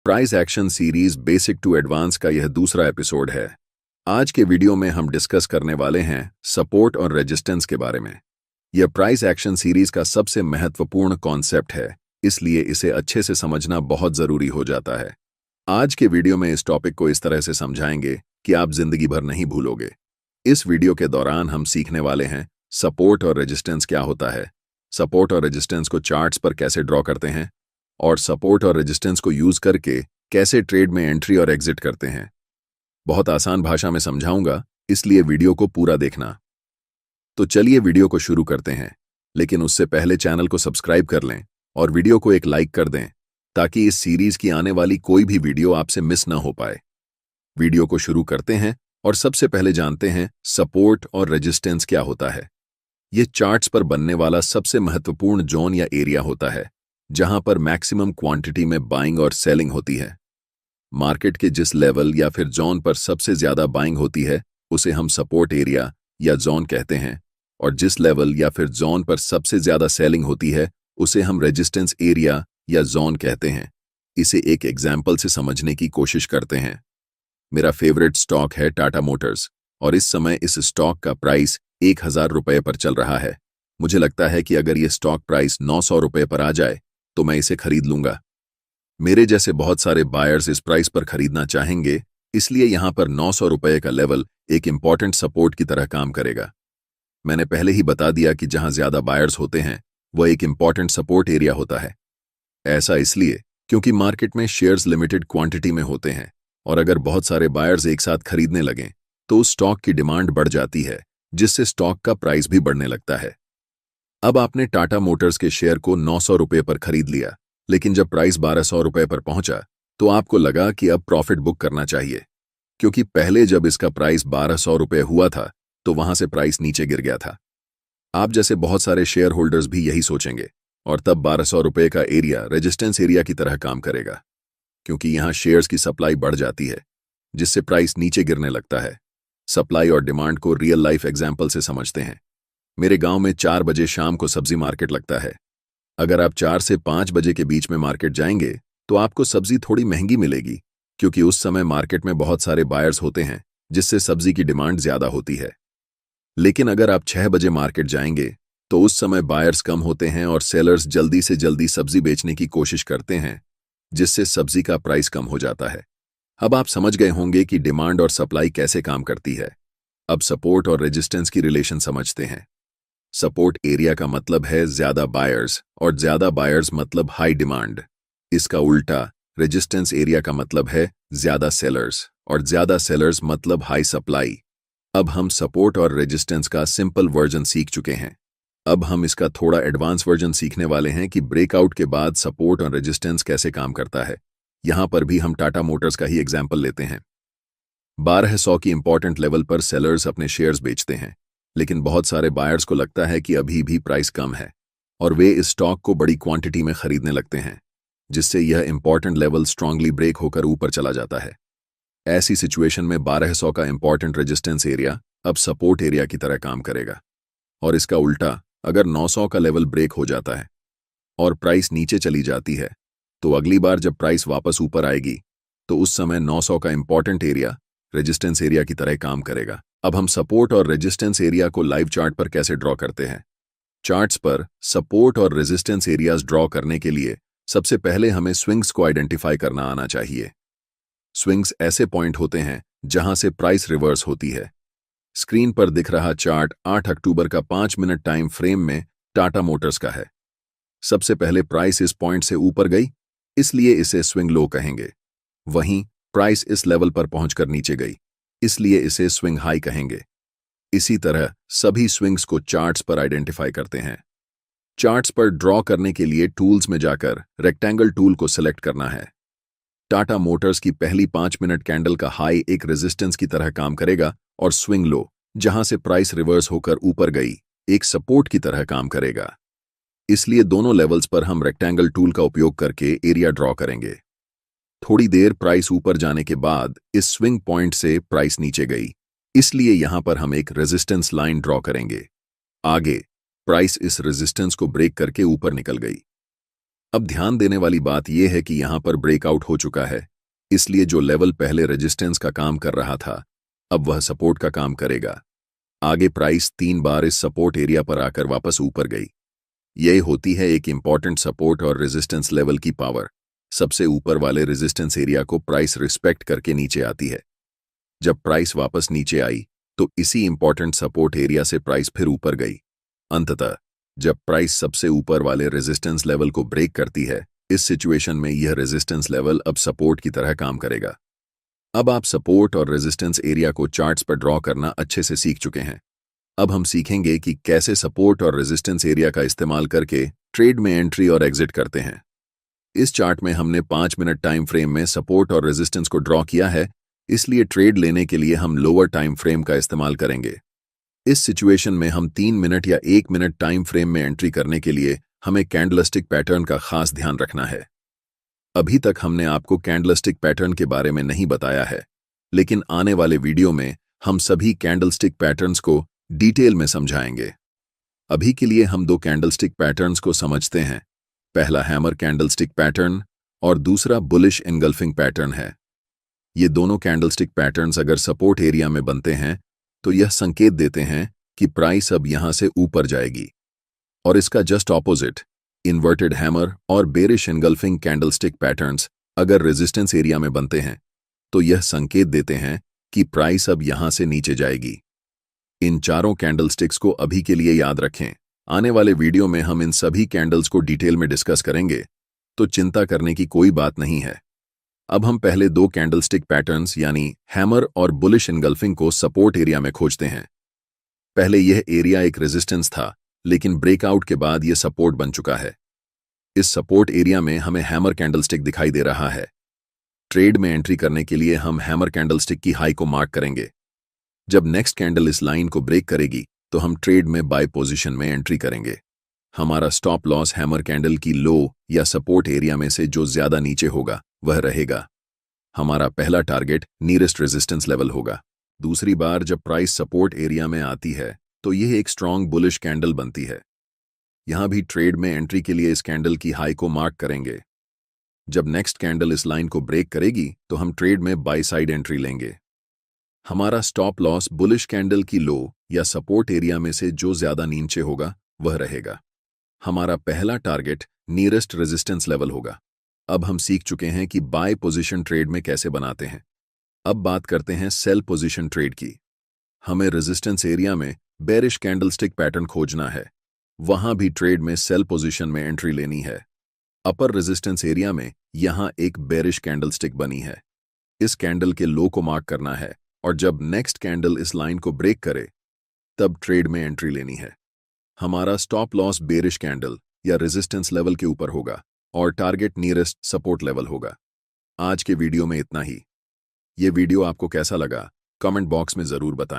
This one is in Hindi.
Price action series basic to advance का यह दूसरा एपिसोड है। आज के वीडियो में हम डिस्कस करने वाले हैं सपोर्ट और रेजिस्टेंस के बारे में। यह प्राइस एक्शन सीरीज का सबसे महत्वपूर्ण कॉन्सेप्ट है, इसलिए इसे अच्छे से समझना बहुत जरूरी हो जाता है। आज के वीडियो में इस टॉपिक को इस तरह से समझाएंगे कि आप जिंदगी भर नहीं भूलोगे। इस वीडियो के दौरान हम सीखने वाले हैं सपोर्ट और रेजिस्टेंस क्या होता है, सपोर्ट और रेजिस्टेंस को चार्ट्स पर कैसे ड्रॉ करते हैं, और सपोर्ट और रेजिस्टेंस को यूज करके कैसे ट्रेड में एंट्री और एग्जिट करते हैं। बहुत आसान भाषा में समझाऊंगा, इसलिए वीडियो को पूरा देखना। तो चलिए वीडियो को शुरू करते हैं, लेकिन उससे पहले चैनल को सब्सक्राइब कर लें और वीडियो को एक लाइक कर दें ताकि इस सीरीज की आने वाली कोई भी वीडियो आपसे मिस न हो पाए। वीडियो को शुरू करते हैं और सबसे पहले जानते हैं सपोर्ट और रेजिस्टेंस क्या होता है। यह चार्ट्स पर बनने वाला सबसे महत्वपूर्ण जोन या एरिया होता है जहां पर मैक्सिमम क्वांटिटी में बाइंग और सेलिंग होती है। मार्केट के जिस लेवल या फिर जोन पर सबसे ज्यादा बाइंग होती है उसे हम सपोर्ट एरिया या जोन कहते हैं, और जिस लेवल या फिर जोन पर सबसे ज्यादा सेलिंग होती है उसे हम रेजिस्टेंस एरिया या जोन कहते हैं। इसे एक एग्जाम्पल से समझने की कोशिश करते हैं। मेरा फेवरेट स्टॉक है टाटा मोटर्स, और इस समय इस स्टॉक का प्राइस 1000 रुपये पर चल रहा है। मुझे लगता है कि अगर यह स्टॉक प्राइस 900 रुपये पर आ जाए तो मैं इसे खरीद लूंगा। मेरे जैसे बहुत सारे बायर्स इस प्राइस पर खरीदना चाहेंगे, इसलिए यहां पर 900 रुपये का लेवल एक इंपॉर्टेंट सपोर्ट की तरह काम करेगा। मैंने पहले ही बता दिया कि जहां ज्यादा बायर्स होते हैं वह एक इंपॉर्टेंट सपोर्ट एरिया होता है। ऐसा इसलिए क्योंकि मार्केट में शेयर्स लिमिटेड क्वांटिटी में होते हैं, और अगर बहुत सारे बायर्स एक साथ खरीदने लगें तो उस स्टॉक की डिमांड बढ़ जाती है, जिससे स्टॉक का प्राइस भी बढ़ने लगता है। अब आपने टाटा मोटर्स के शेयर को 900 रुपये पर खरीद लिया, लेकिन जब प्राइस 1200 रुपये पर पहुंचा तो आपको लगा कि अब प्रॉफिट बुक करना चाहिए, क्योंकि पहले जब इसका प्राइस 1200 रुपये हुआ था तो वहां से प्राइस नीचे गिर गया था। आप जैसे बहुत सारे शेयर होल्डर्स भी यही सोचेंगे, और तब 1200 रुपये का एरिया रेजिस्टेंस एरिया की तरह काम करेगा, क्योंकि यहां शेयर्स की सप्लाई बढ़ जाती है, जिससे प्राइस नीचे गिरने लगता है। सप्लाई और डिमांड को रियल लाइफ एग्जाम्पल से समझते हैं। मेरे गांव में 4 बजे शाम को सब्जी मार्केट लगता है। अगर आप 4 से 5 बजे के बीच में मार्केट जाएंगे तो आपको सब्जी थोड़ी महंगी मिलेगी, क्योंकि उस समय मार्केट में बहुत सारे बायर्स होते हैं, जिससे सब्जी की डिमांड ज्यादा होती है। लेकिन अगर आप 6 बजे मार्केट जाएंगे तो उस समय बायर्स कम होते हैं और सेलर्स जल्दी से जल्दी सब्जी बेचने की कोशिश करते हैं, जिससे सब्जी का प्राइस कम हो जाता है। अब आप समझ गए होंगे कि डिमांड और सप्लाई कैसे काम करती है। अब सपोर्ट और रेजिस्टेंस की रिलेशन समझते हैं। सपोर्ट एरिया का मतलब है ज्यादा बायर्स, और ज्यादा बायर्स मतलब हाई डिमांड। इसका उल्टा रेजिस्टेंस एरिया का मतलब है ज्यादा सेलर्स, और ज्यादा सेलर्स मतलब हाई सप्लाई। अब हम सपोर्ट और रेजिस्टेंस का सिंपल वर्जन सीख चुके हैं। अब हम इसका थोड़ा एडवांस वर्जन सीखने वाले हैं कि ब्रेकआउट के बाद सपोर्ट और रेजिस्टेंस कैसे काम करता है। यहां पर भी हम टाटा मोटर्स का ही एग्जाम्पल लेते हैं। 1200 की इंपॉर्टेंट लेवल पर सेलर्स अपने शेयर्स बेचते हैं, लेकिन बहुत सारे बायर्स को लगता है कि अभी भी प्राइस कम है, और वे इस स्टॉक को बड़ी क्वांटिटी में खरीदने लगते हैं, जिससे यह इंपॉर्टेंट लेवल स्ट्रांगली ब्रेक होकर ऊपर चला जाता है। ऐसी सिचुएशन में 1200 का इंपॉर्टेंट रेजिस्टेंस एरिया अब सपोर्ट एरिया की तरह काम करेगा। और इसका उल्टा, अगर 900 का लेवल ब्रेक हो जाता है और प्राइस नीचे चली जाती है, तो अगली बार जब प्राइस वापस ऊपर आएगी तो उस समय 900 का इंपॉर्टेंट एरिया रेजिस्टेंस एरिया की तरह काम करेगा। अब हम सपोर्ट और रेजिस्टेंस एरिया को लाइव चार्ट पर कैसे ड्रॉ करते हैं। चार्ट्स पर सपोर्ट और रेजिस्टेंस एरियाज ड्रॉ करने के लिए सबसे पहले हमें स्विंग्स को आइडेंटिफाई करना आना चाहिए। स्विंग्स ऐसे पॉइंट होते हैं जहां से प्राइस रिवर्स होती है। स्क्रीन पर दिख रहा चार्ट 8 अक्टूबर का 5 मिनट टाइम फ्रेम में टाटा मोटर्स का है। सबसे पहले प्राइस इस पॉइंट से ऊपर गई, इसलिए इसे स्विंग लो कहेंगे। वहीं प्राइस इस लेवल पर पहुंचकर नीचे गई, इसलिए इसे स्विंग हाई कहेंगे। इसी तरह सभी स्विंग्स को चार्ट्स पर आइडेंटिफाई करते हैं। चार्ट्स पर ड्रॉ करने के लिए टूल्स में जाकर रेक्टेंगल टूल को सिलेक्ट करना है। टाटा मोटर्स की पहली 5 मिनट कैंडल का हाई एक रेजिस्टेंस की तरह काम करेगा, और स्विंग लो, जहां से प्राइस रिवर्स होकर ऊपर गई, एक सपोर्ट की तरह काम करेगा। इसलिए दोनों लेवल्स पर हम रेक्टेंगल टूल का उपयोग करके एरिया ड्रॉ करेंगे। थोड़ी देर प्राइस ऊपर जाने के बाद इस स्विंग पॉइंट से प्राइस नीचे गई, इसलिए यहां पर हम एक रेजिस्टेंस लाइन ड्रॉ करेंगे। आगे प्राइस इस रेजिस्टेंस को ब्रेक करके ऊपर निकल गई। अब ध्यान देने वाली बात यह है कि यहां पर ब्रेकआउट हो चुका है, इसलिए जो लेवल पहले रेजिस्टेंस का काम कर रहा था अब वह सपोर्ट का काम करेगा। आगे प्राइस 3 बार इस सपोर्ट एरिया पर आकर वापस ऊपर गई। यही होती है एक इंपॉर्टेंट सपोर्ट और रेजिस्टेंस लेवल की पावर। सबसे ऊपर वाले रेजिस्टेंस एरिया को प्राइस रिस्पेक्ट करके नीचे आती है। जब प्राइस वापस नीचे आई तो इसी इंपॉर्टेंट सपोर्ट एरिया से प्राइस फिर ऊपर गई। अंततः जब प्राइस सबसे ऊपर वाले रेजिस्टेंस लेवल को ब्रेक करती है, इस सिचुएशन में यह रेजिस्टेंस लेवल अब सपोर्ट की तरह काम करेगा। अब आप सपोर्ट और रेजिस्टेंस एरिया को चार्ट्स पर ड्रॉ करना अच्छे से सीख चुके हैं। अब हम सीखेंगे कि कैसे सपोर्ट और रेजिस्टेंस एरिया का इस्तेमाल करके ट्रेड में एंट्री और एग्जिट करते हैं। इस चार्ट में हमने 5 मिनट टाइम फ्रेम में सपोर्ट और रेजिस्टेंस को ड्रॉ किया है, इसलिए ट्रेड लेने के लिए हम लोअर टाइम फ्रेम का इस्तेमाल करेंगे। इस सिचुएशन में हम 3 मिनट या 1 मिनट टाइम फ्रेम में एंट्री करने के लिए हमें कैंडलस्टिक पैटर्न का खास ध्यान रखना है। अभी तक हमने आपको कैंडलस्टिक पैटर्न के बारे में नहीं बताया है, लेकिन आने वाले वीडियो में हम सभी कैंडलस्टिक पैटर्न्स को डिटेल में समझाएंगे। अभी के लिए हम 2 कैंडलस्टिक पैटर्न्स को समझते हैं। पहला हैमर कैंडलस्टिक पैटर्न और दूसरा बुलिश एनगल्फिंग पैटर्न है। ये दोनों कैंडलस्टिक पैटर्न्स अगर सपोर्ट एरिया में बनते हैं तो यह संकेत देते हैं कि प्राइस अब यहां से ऊपर जाएगी, और इसका जस्ट ऑपोजिट इन्वर्टेड हैमर और बेरिश एनगल्फिंग कैंडलस्टिक पैटर्न्स अगर रेजिस्टेंस एरिया में बनते हैं तो यह संकेत देते हैं कि प्राइस अब यहां से नीचे जाएगी। इन चारों कैंडलस्टिक्स को अभी के लिए याद रखें। आने वाले वीडियो में हम इन सभी कैंडल्स को डिटेल में डिस्कस करेंगे, तो चिंता करने की कोई बात नहीं है। अब हम पहले 2 कैंडलस्टिक पैटर्न्स यानी हैमर और बुलिश एनगल्फिंग को सपोर्ट एरिया में खोजते हैं। पहले यह एरिया एक रेजिस्टेंस था, लेकिन ब्रेकआउट के बाद यह सपोर्ट बन चुका है। इस सपोर्ट एरिया में हमें हैमर कैंडलस्टिक दिखाई दे रहा है। ट्रेड में एंट्री करने के लिए हम हैमर कैंडलस्टिक की हाई को मार्क करेंगे। जब नेक्स्ट कैंडल इस लाइन को ब्रेक करेगी तो हम ट्रेड में बाय पोजीशन में एंट्री करेंगे। हमारा स्टॉप लॉस हैमर कैंडल की लो या सपोर्ट एरिया में से जो ज्यादा नीचे होगा वह रहेगा। हमारा पहला टारगेट नियरेस्ट रेजिस्टेंस लेवल होगा। दूसरी बार जब प्राइस सपोर्ट एरिया में आती है तो यह एक स्ट्रॉन्ग बुलिश कैंडल बनती है। यहां भी ट्रेड में एंट्री के लिए इस कैंडल की हाई को मार्क करेंगे। जब नेक्स्ट कैंडल इस लाइन को ब्रेक करेगी तो हम ट्रेड में बाय साइड एंट्री लेंगे। हमारा स्टॉप लॉस बुलिश कैंडल की लो या सपोर्ट एरिया में से जो ज्यादा नीचे होगा वह रहेगा। हमारा पहला टारगेट नियरेस्ट रेजिस्टेंस लेवल होगा। अब हम सीख चुके हैं कि बाय पोजीशन ट्रेड में कैसे बनाते हैं। अब बात करते हैं सेल पोजीशन ट्रेड की। हमें रेजिस्टेंस एरिया में बेरिश कैंडलस्टिक पैटर्न खोजना है, वहां भी ट्रेड में सेल पोजीशन में एंट्री लेनी है। अपर रेजिस्टेंस एरिया में यहां एक बेरिश कैंडलस्टिक बनी है, इस कैंडल के लो को मार्क करना है, और जब नेक्स्ट कैंडल इस लाइन को ब्रेक करे तब ट्रेड में एंट्री लेनी है। हमारा स्टॉप लॉस बेरिश कैंडल या रेजिस्टेंस लेवल के ऊपर होगा और टारगेट नियरेस्ट सपोर्ट लेवल होगा। आज के वीडियो में इतना ही। ये वीडियो आपको कैसा लगा कमेंट बॉक्स में जरूर बताएं।